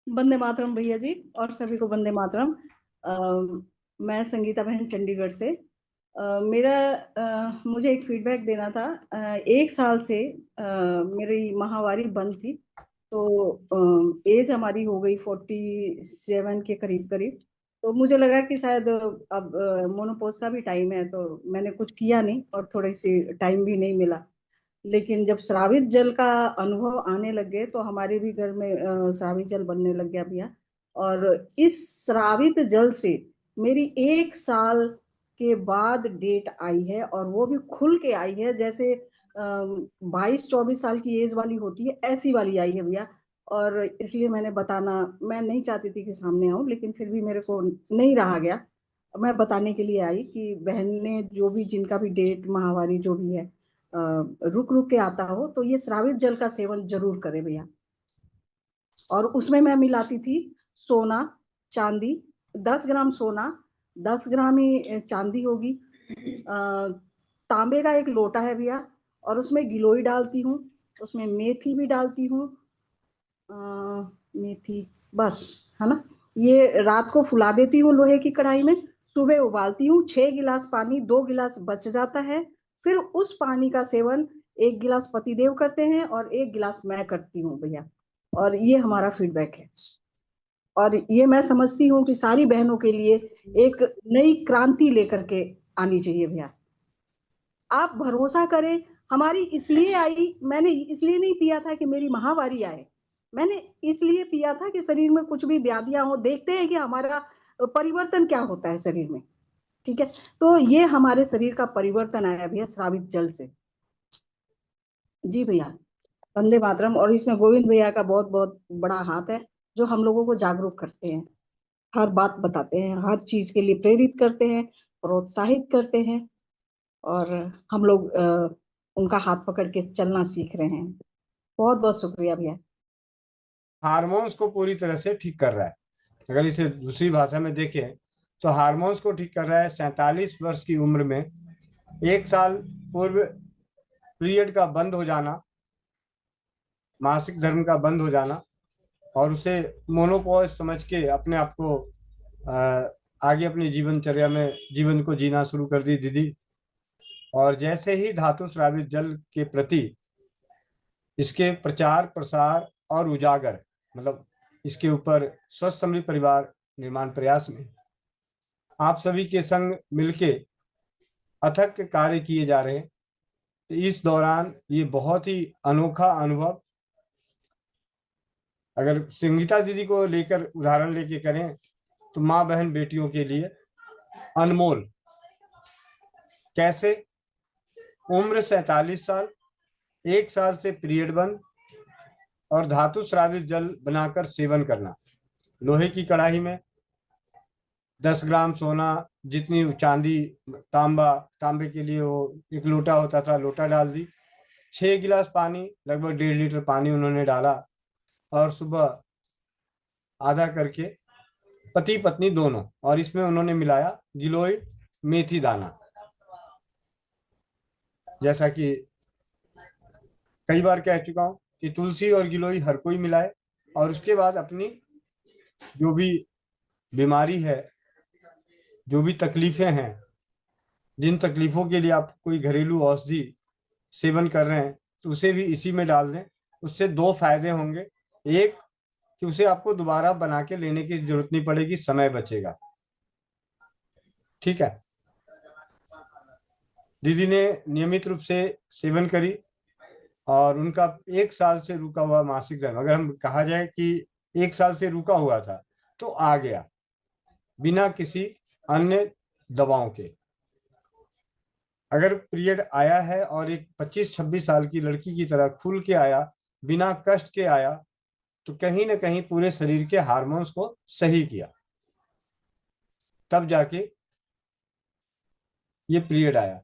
वंदे मातरम भैया जी, और सभी को वंदे मातरम। मैं संगीता बहन चंडीगढ़ से। मेरा मुझे एक फीडबैक देना था। 1 साल से मेरी माहवारी बंद थी, तो एज हमारी हो गई 47 के करीब करीब। तो मुझे लगा कि शायद अब मोनोपोज का भी टाइम है, तो मैंने कुछ किया नहीं और थोड़ी सी टाइम भी नहीं मिला। लेकिन जब श्रावित जल का अनुभव आने लग गए तो हमारे भी घर में श्रावित जल बनने लग गया भैया। और इस श्रावित जल से मेरी 1 साल के बाद डेट आई है, और वो भी खुल के आई है, जैसे 22-24 साल की एज वाली होती है, ऐसी वाली आई है भैया। और इसलिए मैंने बताना, मैं नहीं चाहती थी कि सामने आऊं, लेकिन फिर भी मेरे को नहीं रहा गया। मैं बताने के लिए आई कि बहन ने जो भी, जिनका भी डेट माहवारी जो भी है रुक रुक के आता हो, तो ये श्रावित जल का सेवन जरूर करे भैया। और उसमें मैं मिलाती थी सोना, चांदी, 10 ग्राम सोना, 10 ग्राम ही चांदी होगी। तांबे का एक लोटा है भैया, और उसमें गिलोय डालती हूँ, उसमें मेथी भी डालती हूँ। मेथी, बस, है ना। ये रात को फुला देती हूँ लोहे की कढ़ाई में, सुबह उबालती हूँ, 6 गिलास पानी, 2 गिलास बच जाता है। फिर उस पानी का सेवन 1 गिलास पतिदेव करते हैं और 1 गिलास मैं करती हूँ भैया। और ये हमारा फीडबैक है। और ये मैं समझती हूँ कि सारी बहनों के लिए एक नई क्रांति लेकर के आनी चाहिए भैया। आप भरोसा करें, हमारी इसलिए आई, मैंने इसलिए नहीं पिया था कि मेरी महावारी आए। मैंने इसलिए पिया था कि शरीर में कुछ भी व्याधियां हो, देखते हैं कि हमारा परिवर्तन क्या होता है शरीर में। ठीक है, तो ये हमारे शरीर का परिवर्तन आया भैया श्रावित जल से। जी भैया, वंदे मातरम। और इसमें गोविंद भैया का बहुत बहुत बड़ा हाथ है, जो हम लोगों को जागरूक करते हैं, हर बात बताते हैं, हर चीज के लिए प्रेरित करते हैं, प्रोत्साहित करते हैं। और हम लोग उनका हाथ पकड़ के चलना सीख रहे हैं। बहुत बहुत शुक्रिया भैया। हार्मोन्स को पूरी तरह से ठीक कर रहा है। अगर इसे दूसरी भाषा में देखें तो हार्मोन्स को ठीक कर रहा है। 47 वर्ष की उम्र में 1 साल पूर्व पीरियड का बंद हो जाना, मासिक धर्म का बंद हो जाना, और उसे मोनोपॉज समझ के अपने आप को आगे अपनी जीवनचर्या में जीवन को जीना शुरू कर दी दीदी। और जैसे ही धातु श्रावित जल के प्रति इसके प्रचार प्रसार और उजागर, मतलब इसके ऊपर स्वस्थ समृद्ध परिवार निर्माण प्रयास में आप सभी के संग मिलके अथक कार्य किए जा रहे हैं, तो इस दौरान ये बहुत ही अनोखा अनुभव, अगर संगीता दीदी को लेकर उदाहरण लेके करें तो माँ बहन बेटियों के लिए अनमोल। कैसे? उम्र 47 साल, 1 साल से पीरियड बंद, और धातु श्रावित जल बनाकर सेवन करना। लोहे की कढ़ाई में 10 ग्राम सोना, जितनी चांदी, तांबा, तांबे के लिए वो एक लोटा होता था, लोटा डाल दी, 6 गिलास पानी, लगभग 1.5 लीटर पानी उन्होंने डाला, और सुबह आधा करके पति पत्नी दोनों, और इसमें उन्होंने मिलाया गिलोय, मेथी दाना। जैसा कि कई बार कह चुका हूं कि तुलसी और गिलोय हर कोई मिलाए, और उसके बाद अपनी जो भी बीमारी है, जो भी तकलीफें हैं, जिन तकलीफों के लिए आप कोई घरेलू औषधि सेवन कर रहे हैं, तो उसे भी इसी में डाल दें। उससे दो फायदे होंगे। एक, कि उसे आपको दोबारा बना के लेने की जरूरत नहीं पड़ेगी, समय बचेगा। ठीक है, दीदी ने नियमित रूप से सेवन करी, और उनका 1 साल से रुका हुआ मासिक धर्म, अगर हम कहा जाए कि 1 साल से रुका हुआ था, तो आ गया बिना किसी अन्य दवाओं के। अगर पीरियड आया है और एक 25-26 साल की लड़की की तरह खुल के आया, बिना कष्ट के आया, तो कहीं ना कहीं पूरे शरीर के हार्मोन्स को सही किया, तब जाके ये पीरियड आया।